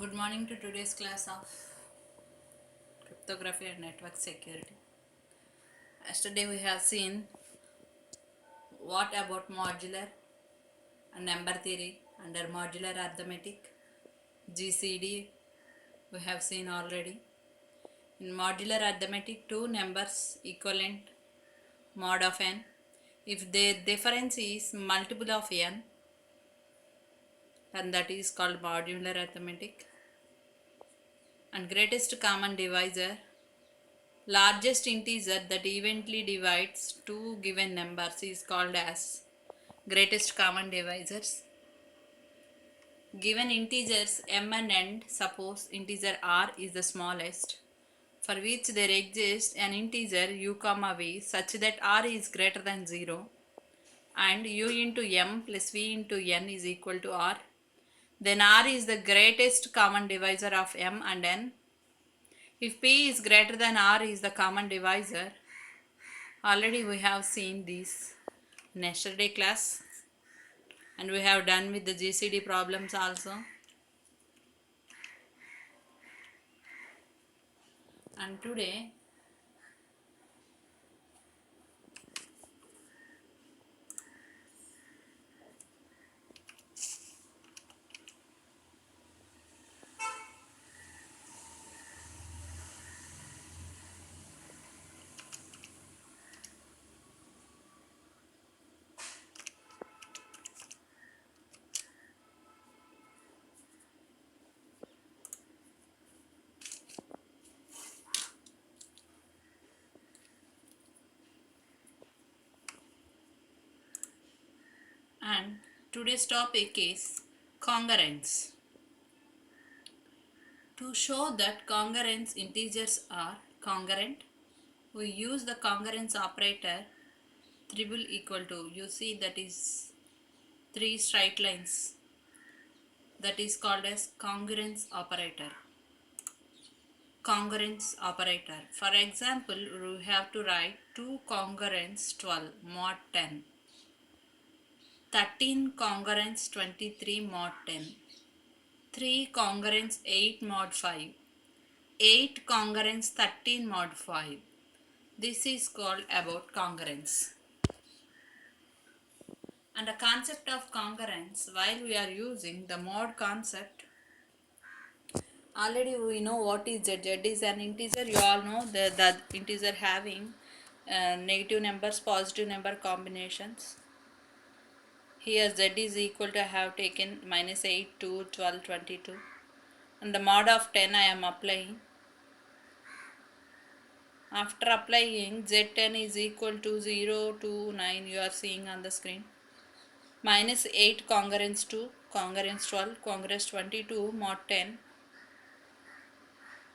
Good morning to today's class of cryptography and network security. Yesterday we have seen what about modular and number theory under modular arithmetic, GCD we have seen already. In modular arithmetic, two numbers equivalent mod of n. If their difference is multiple of n, then that is called modular arithmetic. And greatest common divisor, largest integer that evenly divides two given numbers is called as greatest common divisors. Given integers m and n, suppose integer r is the smallest, for which there exists an integer u comma v such that r is greater than 0 and u into m plus v into n is equal to r, then r is the greatest common divisor of m and n. If p is greater than r is the common divisor, already we have seen this in yesterday class and we have done with the GCD problems also. And today and today's topic is congruence. To show that congruence integers are congruent, we use the congruence operator triple equal to, you see that is three straight lines, that is called as congruence operator. Congruence operator. For example, we have to write 2 congruence 12 mod 10, 13 congruence 23 mod 10, 3 congruence 8 mod 5, 8 congruence 13 mod 5. This is called about congruence. And the concept of congruence, while we are using the mod concept, already we know what is z. Z is an integer. You all know the integer having negative numbers, positive number combinations. Here z is equal to, I have taken minus 8, 2, 12, 22. And the mod of 10 I am applying. After applying, z10 is equal to 0, 2, 9, you are seeing on the screen. Minus 8 congruence 2, congruence 12, congruence 22, mod 10.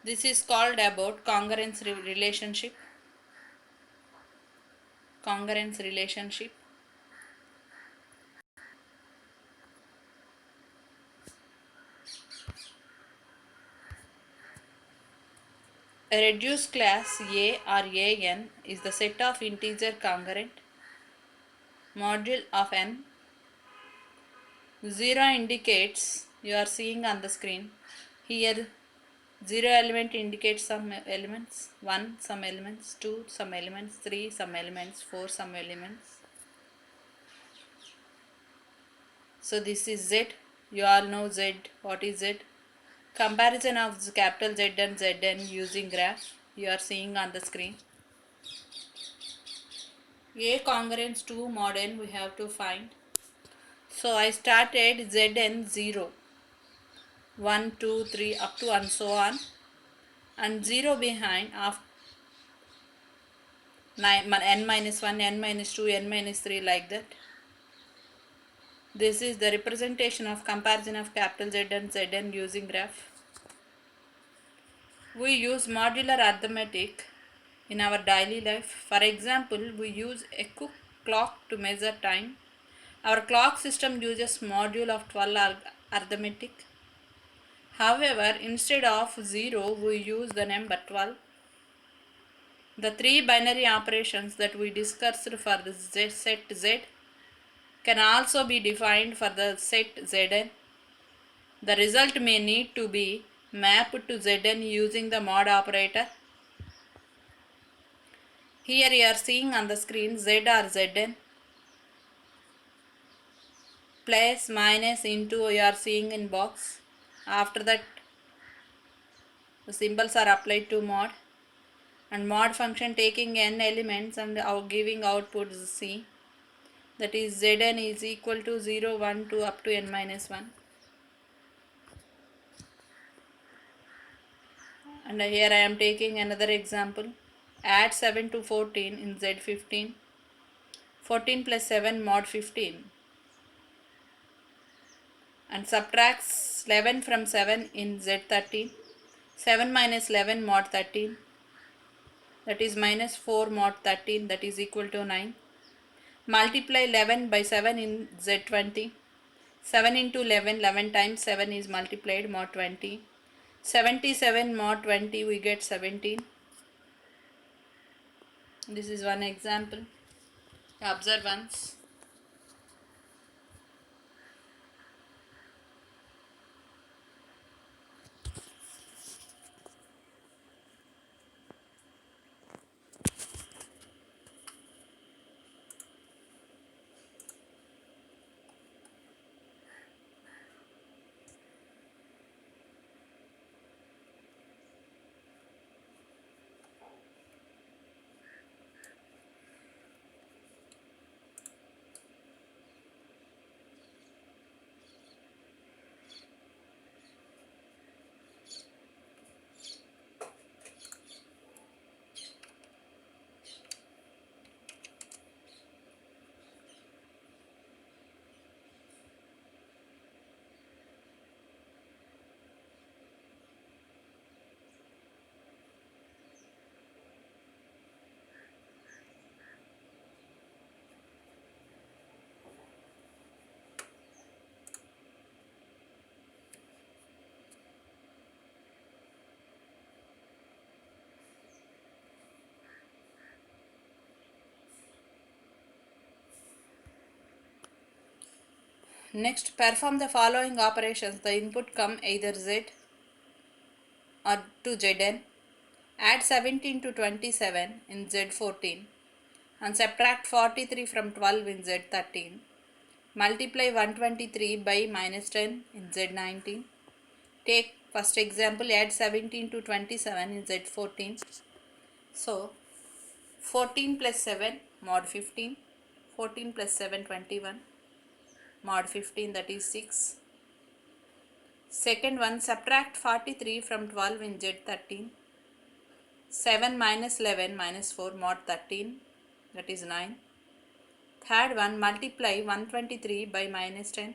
This is called about congruence relationship. Congruence relationship. A reduced class A or An is the set of integer congruent module of n. 0 indicates, you are seeing on the screen, here 0 element indicates some elements, 1 some elements, 2 some elements, 3 some elements, 4 some elements. So this is Z. You all know Z. What is Z? Comparison of capital Z and Zn using graph. You are seeing on the screen. A congruence 2 mod n we have to find. So I started Zn 0, 1, 2, 3 up to and so on, and 0 behind of n minus 1, n minus 2, n minus 3 like that. This is the representation of comparison of capital Z and Zn using graph. We use modular arithmetic in our daily life. For example, we use a clock to measure time. Our clock system uses module of 12 arithmetic. However, instead of 0, we use the number 12. The three binary operations that we discussed for the set Z can also be defined for the set Zn. The result may need to be mapped to Zn using the mod operator. Here you are seeing on the screen Z or Zn plus minus into you are seeing in box. After that the symbols are applied to mod, and mod function taking n elements and giving output C, that is Zn is equal to 0, 1, 2 up to n minus 1. And here I am taking another example. Add 7 to 14 in Z15. 14 plus 7 mod 15. And subtracts 11 from 7 in Z13. 7 minus 11 mod 13. That is minus 4 mod 13, that is equal to 9. Multiply 11 by 7 in Z20. 7 into 11, 11 times 7 is multiplied, mod 20. 77 mod 20, we get 17. This is one example. Observe once. Next, perform the following operations. The input come either Z or to Zn. Add 17 to 27 in Z14 and subtract 43 from 12 in Z13. Multiply 123 by minus 10 in Z19. Take first example, add 17 to 27 in Z14. So 14 plus 7 mod 15. 14 plus 7 21. Mod 15, that is 6. Second one, subtract 43 from 12 in Z13. 7 minus 11 minus 4 mod 13, that is 9. Third one, multiply 123 by minus 10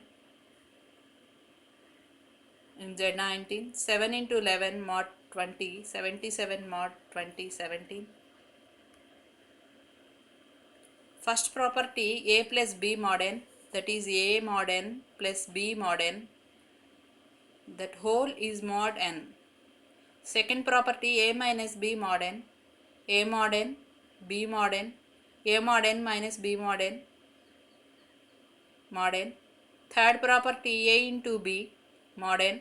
in Z19. 7 into 11 mod 20, 77 mod 20, 17. First property, A plus B mod n, that is A mod n plus B mod n, that whole is mod n. Second property, A minus B mod n, A mod n, B mod n, A mod n minus B mod n, mod n. Third property, A into B mod n,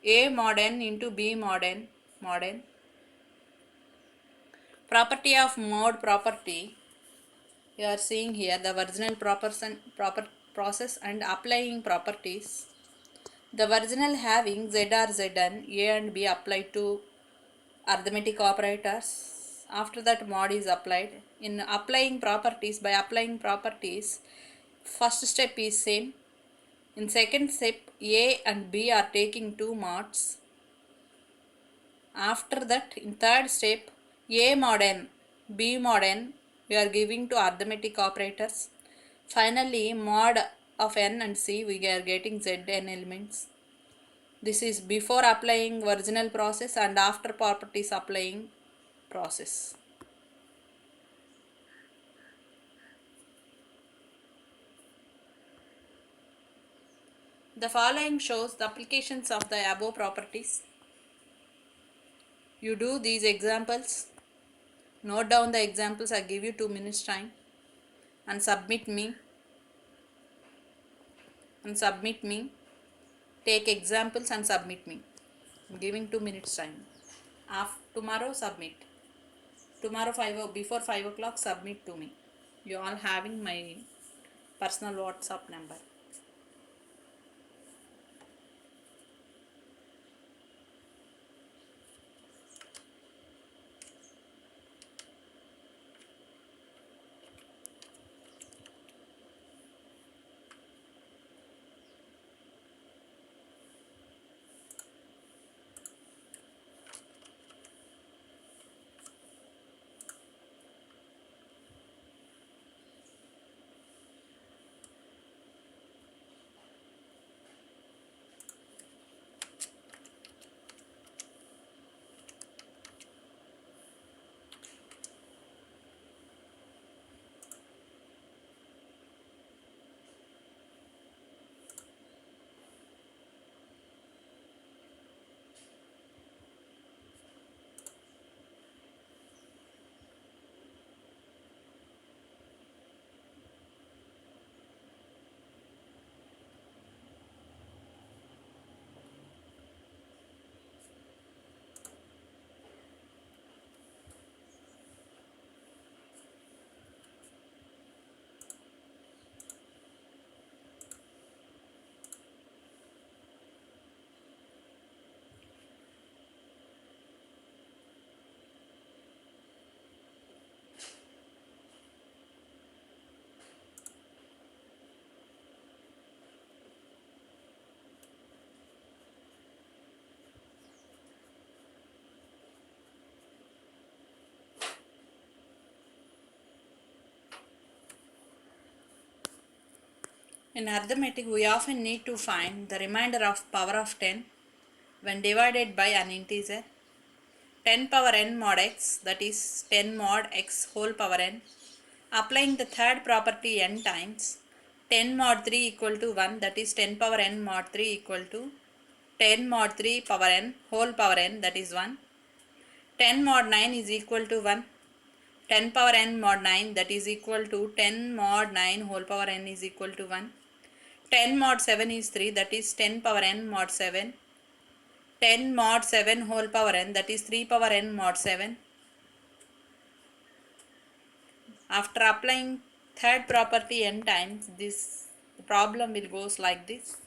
A mod n into B mod n, mod n. Property of mod property, you are seeing here the original process and applying properties. The original having Z or Zn, A and B applied to arithmetic operators. After that mod is applied. In applying properties, by applying properties, first step is same. In second step, A and B are taking two mods. After that, in third step, A mod n, B mod n, we are giving to arithmetic operators. Finally, mod of n and c, we are getting Zn elements. This is before applying original process and after properties applying process. The following shows the applications of the above properties. You do these examples. Note down the examples. I give you 2 minutes time and submit me. Take examples and submit me. I'm giving 2 minutes time. Tomorrow submit. Tomorrow before 5 o'clock submit to me. You all having my personal WhatsApp number. In arithmetic, we often need to find the remainder of power of 10 when divided by an integer. 10 power n mod x, that is 10 mod x whole power n. Applying the third property n times, 10 mod 3 equal to 1, that is 10 power n mod 3 equal to 10 mod 3 power n whole power n, that is 1. 10 mod 9 is equal to 1. 10 power n mod 9, that is equal to 10 mod 9 whole power n is equal to 1. 10 mod 7 is 3, that is 10 power n mod 7. 10 mod 7 whole power n, that is 3 power n mod 7. After applying third property n times, this problem will goes like this.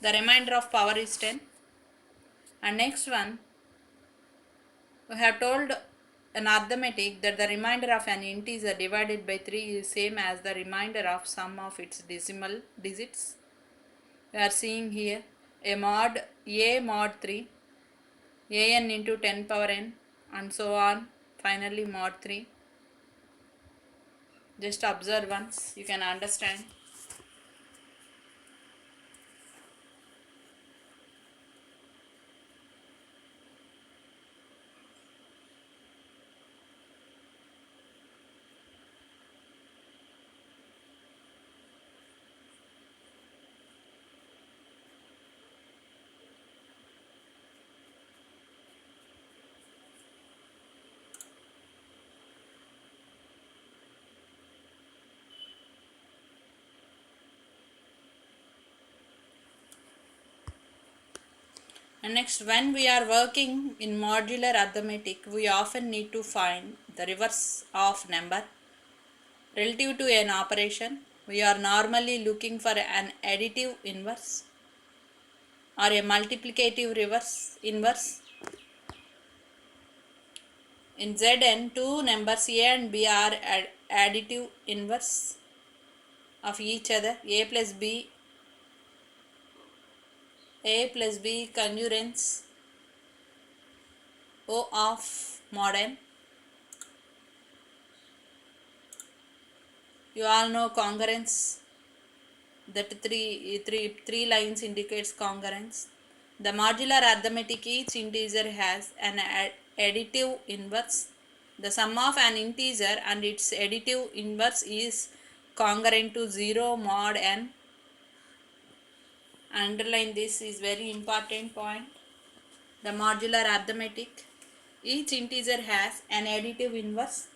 The remainder of power is 10. And next one, we have told an arithmetic that the remainder of an integer divided by 3 is same as the remainder of sum of its decimal digits. We are seeing here a mod 3, an into 10 power n, and so on, finally mod 3. Just observe once, you can understand. And next, when we are working in modular arithmetic, we often need to find the reverse of number. Relative to an operation, we are normally looking for an additive inverse or a multiplicative reverse inverse. In Zn, two numbers a and b are additive inverse of each other. A plus b congruence O of mod n. You all know congruence, that three lines indicates congruence. The modular arithmetic, each integer has an additive inverse. The sum of an integer and its additive inverse is congruent to 0 mod n. Underline this, is very important point. The modular arithmetic, each integer has an additive inverse.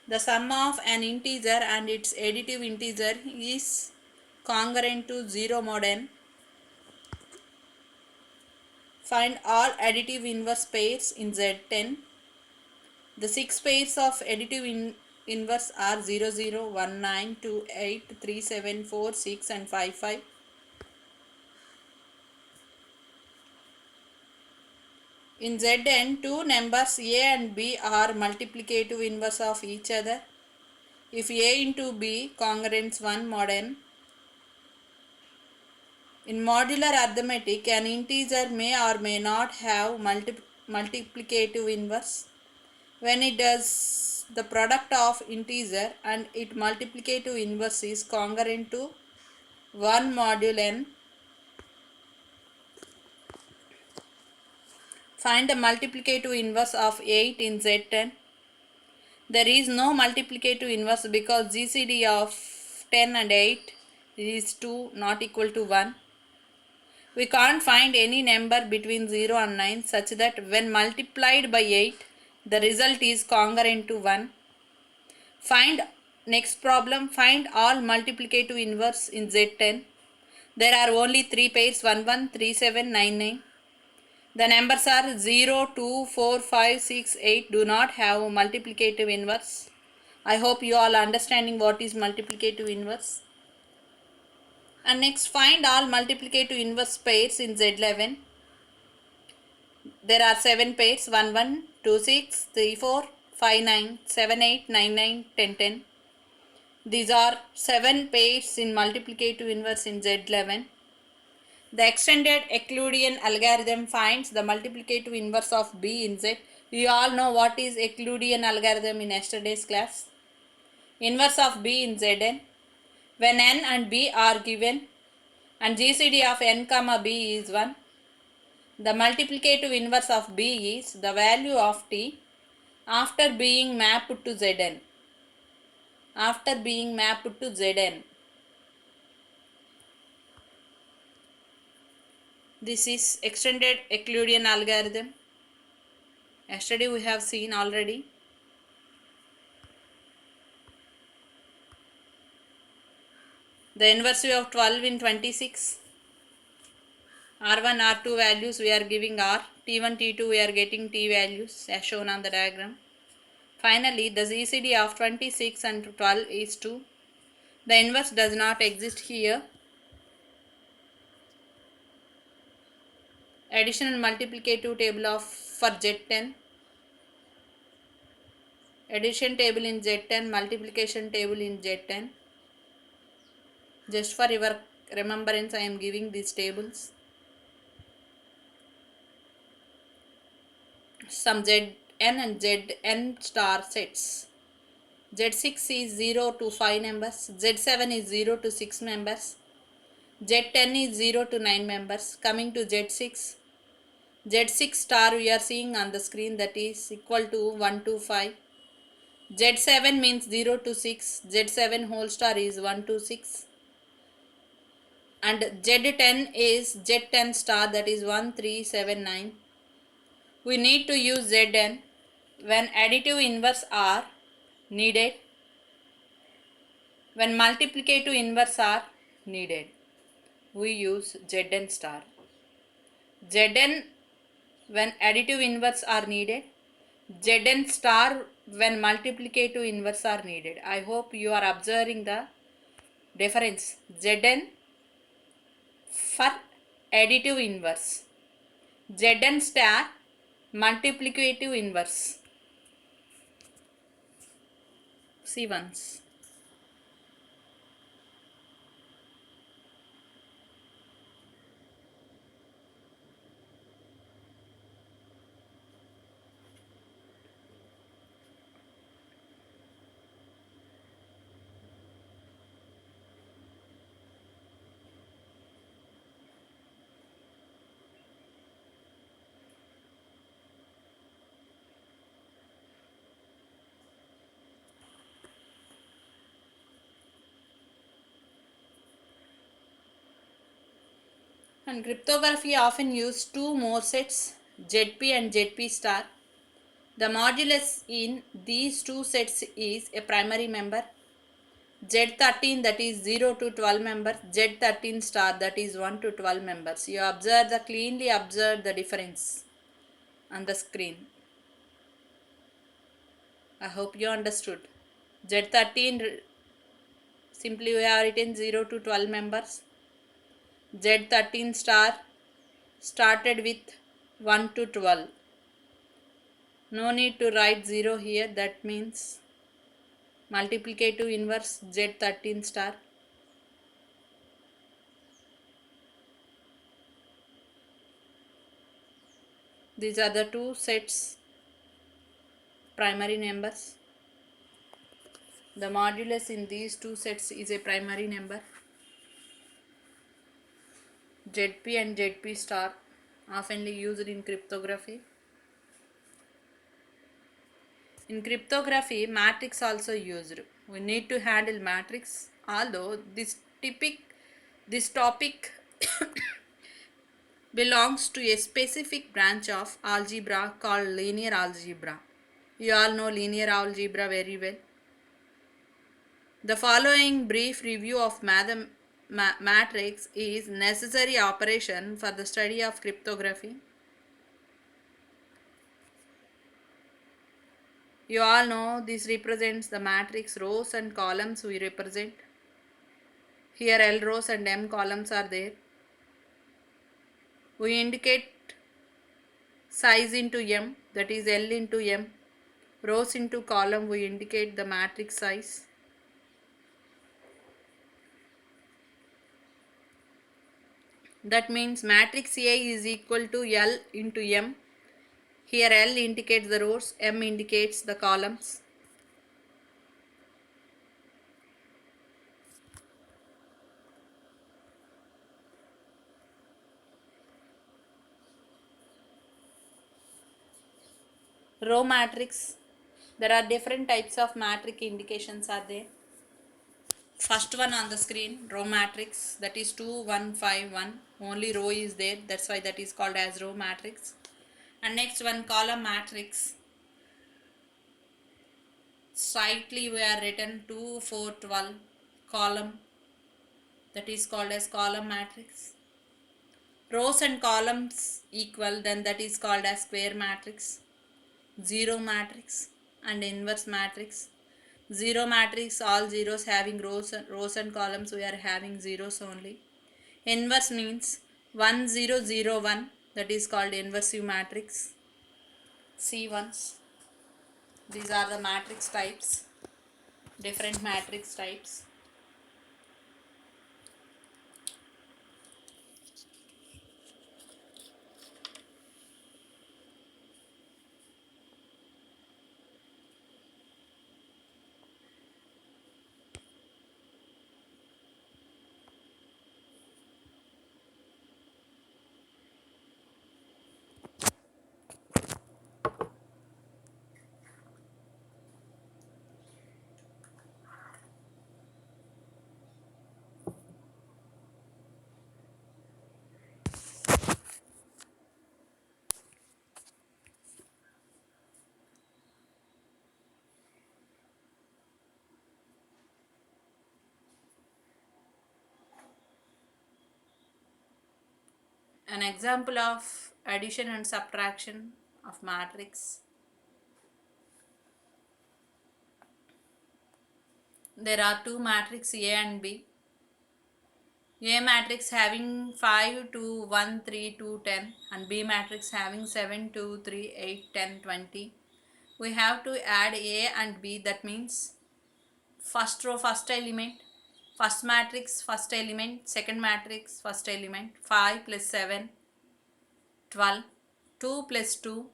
The sum of an integer and its additive integer is congruent to 0 mod n. Find all additive inverse pairs in Z10. The 6 pairs of additive inverse are 0, 0, 1, 9, 2, 8, 3, 7, 4, 6 and 5, 5. In Zn, two numbers a and b are multiplicative inverse of each other. If a into b congruents 1 mod n. In modular arithmetic, an integer may or may not have multiplicative inverse. When it does, the product of integer and its multiplicative inverse is congruent to 1 module n. Find the multiplicative inverse of 8 in Z10. There is no multiplicative inverse because GCD of 10 and 8 is 2, not equal to 1. We can't find any number between 0 and 9 such that when multiplied by 8, the result is congruent to 1. Next problem, find all multiplicative inverse in Z10. There are only 3 pairs 1, 1, 3, 7, 9, 9. The numbers are 0, 2, 4, 5, 6, 8 do not have multiplicative inverse. I hope you all understanding what is multiplicative inverse. And next, find all multiplicative inverse pairs in Z11. There are 7 pairs 1, 1, 2, 6, 3, 4, 5, 9, 7, 8, 9, 9, 10, 10. These are 7 pairs in multiplicative inverse in Z11. The extended Euclidean algorithm finds the multiplicative inverse of b in Z. You all know what is Euclidean algorithm in yesterday's class. Inverse of b in Zn. When n and b are given and GCD of n comma b is 1, the multiplicative inverse of b is the value of t after being mapped to Zn. After being mapped to Zn. This is extended Euclidean algorithm. Yesterday we have seen already. The inverse of 12 in 26. R1, R2 values we are giving R. T1, T2 we are getting T values as shown on the diagram. Finally, the GCD of 26 and 12 is 2. The inverse does not exist here. Addition and multiplicative table for Z10. Addition table in Z10, multiplication table in Z10. Just for your remembrance, I am giving these tables. Some Zn and Zn star sets. Z6 is 0 to 5 members, Z7 is 0 to 6 members, Z10 is 0 to 9 members. Coming to Z6, Z6 star we are seeing on the screen, that is equal to 1 to 5. Z7 means 0 to 6, Z7 whole star is 1 to 6. And Z10 is Z10 star, that is 1, 3, 7, 9. We need to use Zn when additive inverse are needed, when multiplicative inverse are needed. We use Zn star. Zn when additive inverse are needed, Zn star when multiplicative inverse are needed. I hope you are observing the difference. Zn for additive inverse, Zn star multiplicative inverse. See once. And cryptography often use two more sets, ZP and ZP star. The modulus in these two sets is a primary member. Z13 that is 0 to 12 members, Z13 star that is 1 to 12 members. You cleanly observe the difference on the screen. I hope you understood. Z13 simply we have written 0 to 12 members. Z13 star started with 1 to 12. No need to write 0 here, that means multiplicative inverse Z13 star. These are the two sets primary numbers. The modulus in these two sets is a primary number. ZP and ZP star oftenly used in cryptography. In cryptography, matrix also used. We need to handle matrix, although this topic belongs to a specific branch of algebra called linear algebra. You all know linear algebra very well. The following brief review of matrix is necessary operation for the study of cryptography. You all know this represents the matrix rows and columns we represent. Here L rows and M columns are there. We indicate size into M, that is L into M. Rows into column, we indicate the matrix size. That means matrix A is equal to L into M. Here L indicates the rows, M indicates the columns. Row matrix. There are different types of matrix indications are there. First one on the screen, row matrix, that is 2 1 5 1. Only row is there, that's why that is called as row matrix. And next one, column matrix. Slightly we are written 2 4 12 column, that is called as column matrix. Rows and columns equal, then that is called as square matrix. Zero matrix and inverse matrix. Zero matrix, all zeros having rows and columns, we are having zeros only. Inverse means 1 0 0 1, that is called inversive matrix. C1s. These are the matrix types, different matrix types. An example of addition and subtraction of matrix. There are two matrices A and B. A matrix having 5 2 1 3 2 10 and B matrix having 7 2 3 8 10 20. We have to add A and B, that means first row first element, first matrix first element, second matrix first element. 5 plus 7 12, 2 plus 2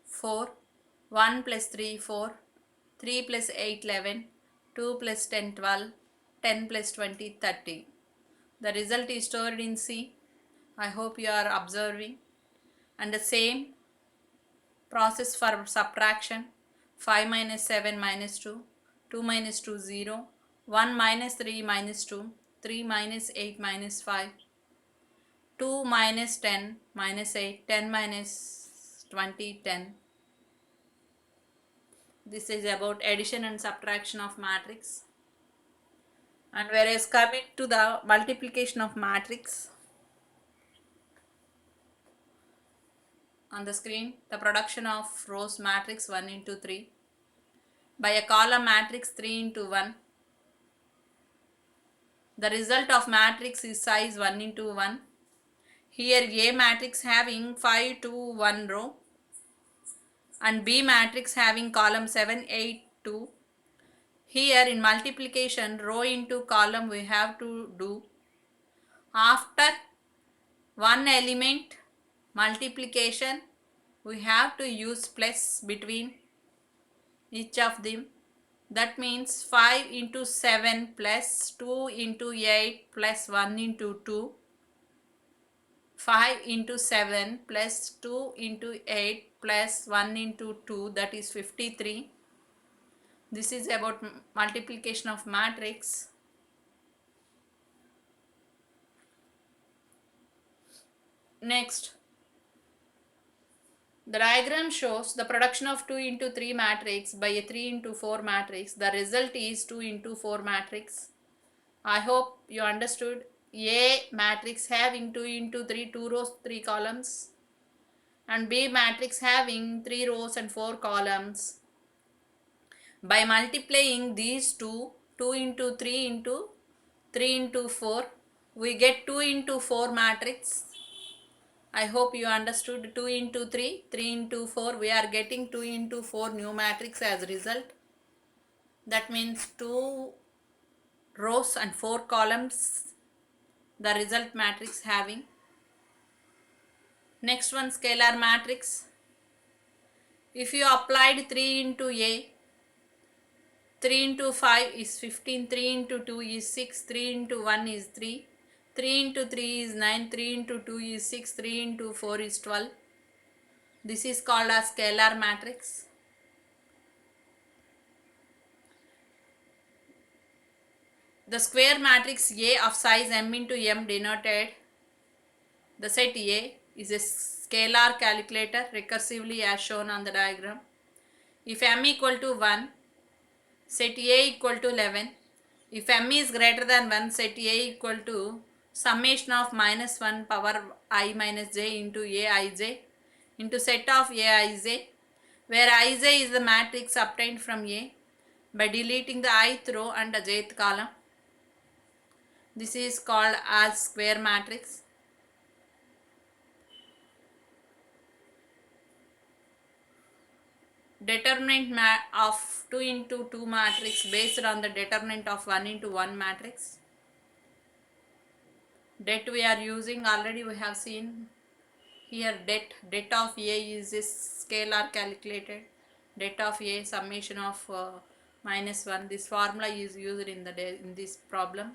4, 1 plus 3 4, 3 plus 8 11, 2 plus 10 12, 10 plus 20 30. The result is stored in C. I hope you are observing. And the same process for subtraction. 5 minus 7 minus 2, 2 minus 2 0, 1 minus 3 minus 2, 3 minus 8 minus 5, 2 minus 10 minus 8, 10 minus 20 10. This is about addition and subtraction of matrix. And whereas coming to the multiplication of matrix, on the screen, the production of rows matrix 1 into 3 by a column matrix 3 into 1. The result of matrix is size 1 into 1. Here A matrix having 5 to 1 row and B matrix having column 7, 8, 2. Here in multiplication, row into column we have to do. After one element multiplication, we have to use plus between each of them. That means 5 into 7 plus 2 into 8 plus 1 into 2. 5 into 7 plus 2 into 8 plus 1 into 2, that is 53. This is about multiplication of matrix. Next, the diagram shows the production of 2 into 3 matrix by a 3 into 4 matrix. The result is 2 into 4 matrix. I hope you understood. A matrix having 2 into 3, 2 rows, 3 columns, and B matrix having 3 rows and 4 columns. By multiplying these two, 2 into 3 into 3 into 4, we get 2 into 4 matrix. I hope you understood. 2 into 3, 3 into 4, we are getting 2 into 4 new matrix as result. That means 2 rows and 4 columns, the result matrix having. Next one, scalar matrix. If you applied 3 into A, 3 into 5 is 15, 3 into 2 is 6, 3 into 1 is 3, 3 into 3 is 9, 3 into 2 is 6, 3 into 4 is 12. This is called as scalar matrix. The square matrix A of size m into m denoted the set A is a scalar calculator recursively as shown on the diagram. If m equal to 1, set A equal to 11. If m is greater than 1, set A equal to summation of minus 1 power I minus j into Aij into set of Aij, where Ij is the matrix obtained from A by deleting the ith row and the jth column. This is called as square matrix. Determinant of 2 into 2 matrix based on the determinant of 1 into 1 matrix. Det we are using already, we have seen here. Det of A is a scalar calculated. Det of A summation of minus 1. This formula is used in this problem.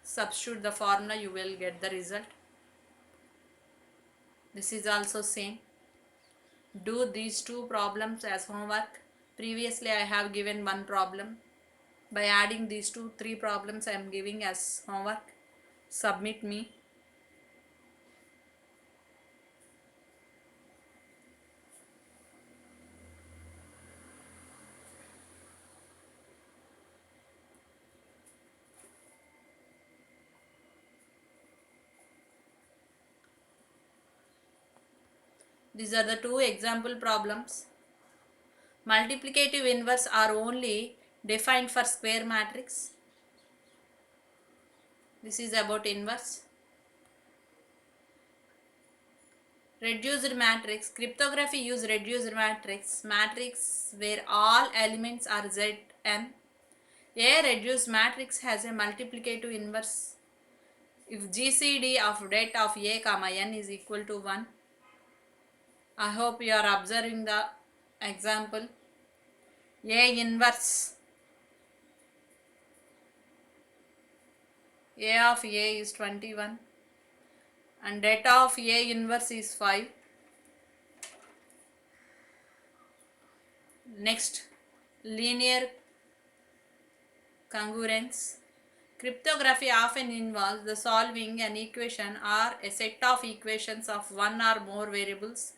Substitute the formula, you will get the result. This is also same. Do these two problems as homework. Previously I have given one problem. By adding these 3 problems I am giving as homework. Submit me. These are the 2 example problems. Multiplicative inverse are only defined for square matrix. This is about inverse. Reduced matrix. Cryptography use reduced matrix. Matrix where all elements are Zn. A reduced matrix has a multiplicative inverse if GCD of det of A comma n is equal to 1. I hope you are observing the example. A inverse A of A is 21 and det of A inverse is 5. Next, linear congruence. Cryptography often involves the solving an equation or a set of equations of one or more variables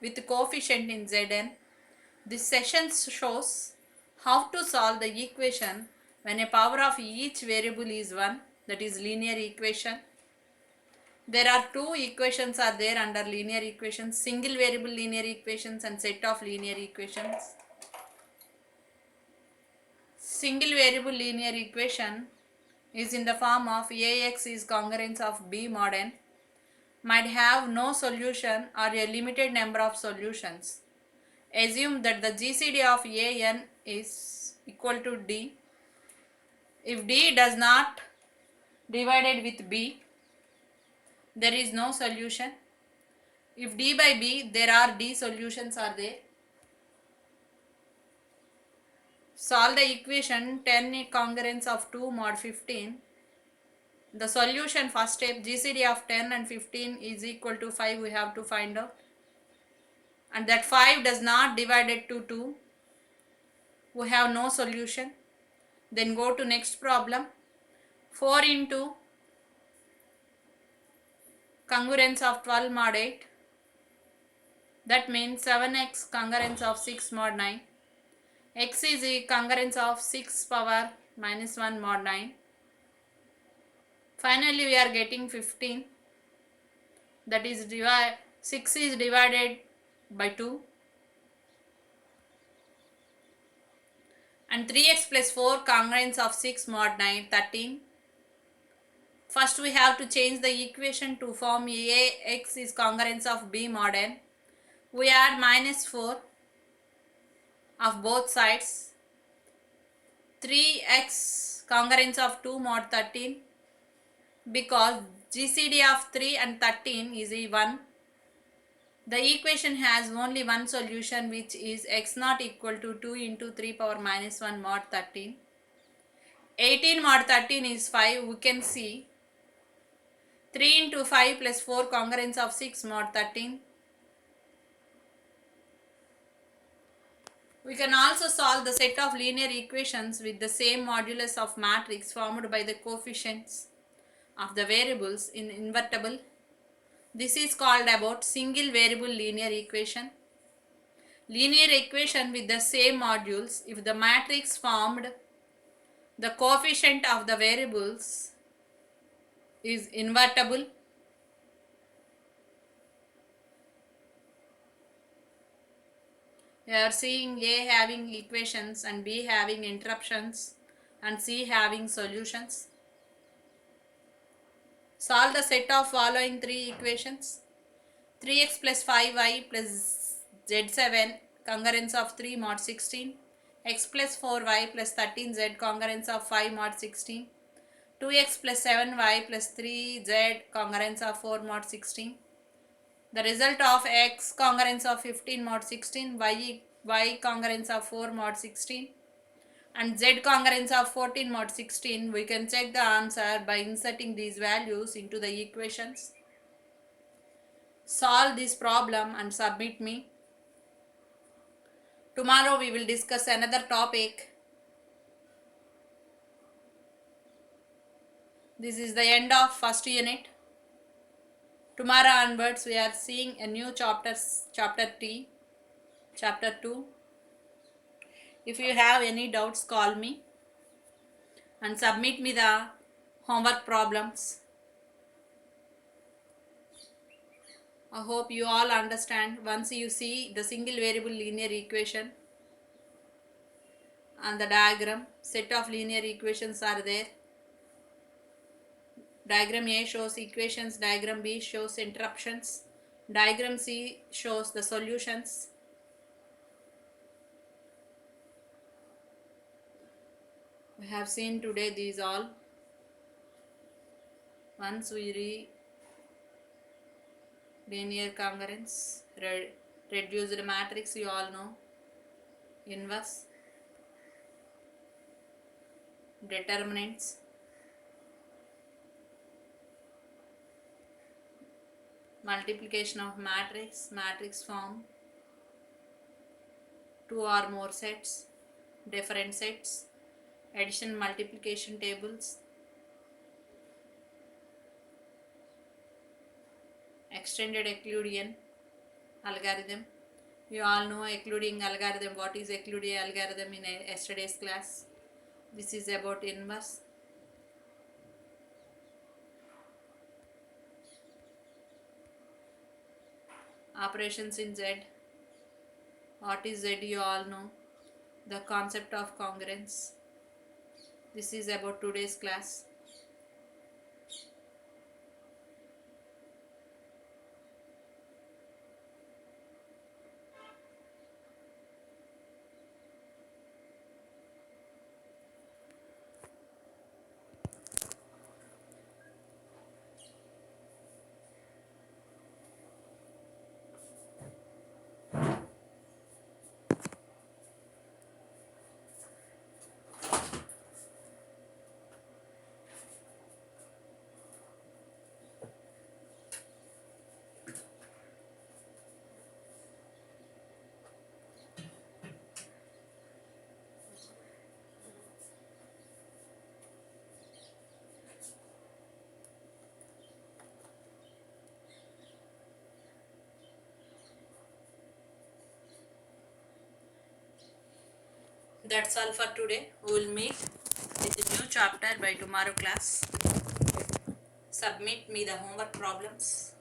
with coefficient in Zn. This session shows how to solve the equation when a power of each variable is 1, that is linear equation. There are two equations are there under linear equations, single variable linear equations and set of linear equations. Single variable linear equation is in the form of Ax is congruence of B mod n, might have no solution or a limited number of solutions. Assume that the GCD of An is equal to D. If D does not divided with B, there is no solution. If D by B, there are D solutions are there. Solve the equation 10 congruence of 2 mod 15. The solution first step, GCD of 10 and 15 is equal to 5, we have to find out. And that 5 does not divided to 2. We have no solution. Then go to next problem. 4 into congruence of 12 mod 8. That means 7x congruence of 6 mod 9. X is the congruence of 6 power minus 1 mod 9. Finally, we are getting 15. That is 6 is divided by 2. And 3x plus 4 congruence of 6 mod 9, 13. First we have to change the equation to form Ax is congruence of B mod n. We add minus 4 of both sides. 3x congruence of 2 mod 13, because GCD of 3 and 13 is a 1. The equation has only one solution, which is x naught equal to 2 into 3 power minus 1 mod 13. 18 mod 13 is 5. We can see 3 into 5 plus 4 congruence of 6 mod 13. We can also solve the set of linear equations with the same modulus of matrix formed by the coefficients of the variables in invertible. This is called about single variable linear equation. Linear equation with the same modules if the matrix formed the coefficient of the variables is invertible. We are seeing A having equations and B having interruptions and C having solutions. Solve the set of following three equations. 3x plus 5y plus z7 congruence of 3 mod 16. X plus 4y plus 13z congruence of 5 mod 16. 2x plus 7y plus 3z congruence of 4 mod 16. The result of x congruence of 15 mod 16, y congruence of 4 mod 16 and z congruence of 14 mod 16. We can check the answer by inserting these values into the equations. Solve this problem and submit me. Tomorrow we will discuss another topic. This is the end of first unit. Tomorrow onwards we are seeing a new chapter T, chapter 2. If you have any doubts, call me and submit me the homework problems. I hope you all understand. Once you see the single variable linear equation and the diagram, set of linear equations are there. Diagram A shows equations, diagram B shows interruptions, diagram C shows the solutions. We have seen today these all. Once we read linear congruence, reduced matrix, you all know, inverse, determinants, multiplication of matrix form, two or more sets, different sets, addition multiplication tables, extended Euclidean algorithm. You all know Euclidean algorithm. What is Euclidean algorithm in yesterday's class? This is about inverse. Operations in Z. What is Z? You all know. The concept of congruence. This is about today's class. That's all for today. We will meet with a new chapter by tomorrow class. Submit me the homework problems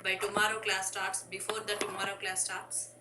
by tomorrow class starts, before the tomorrow class starts.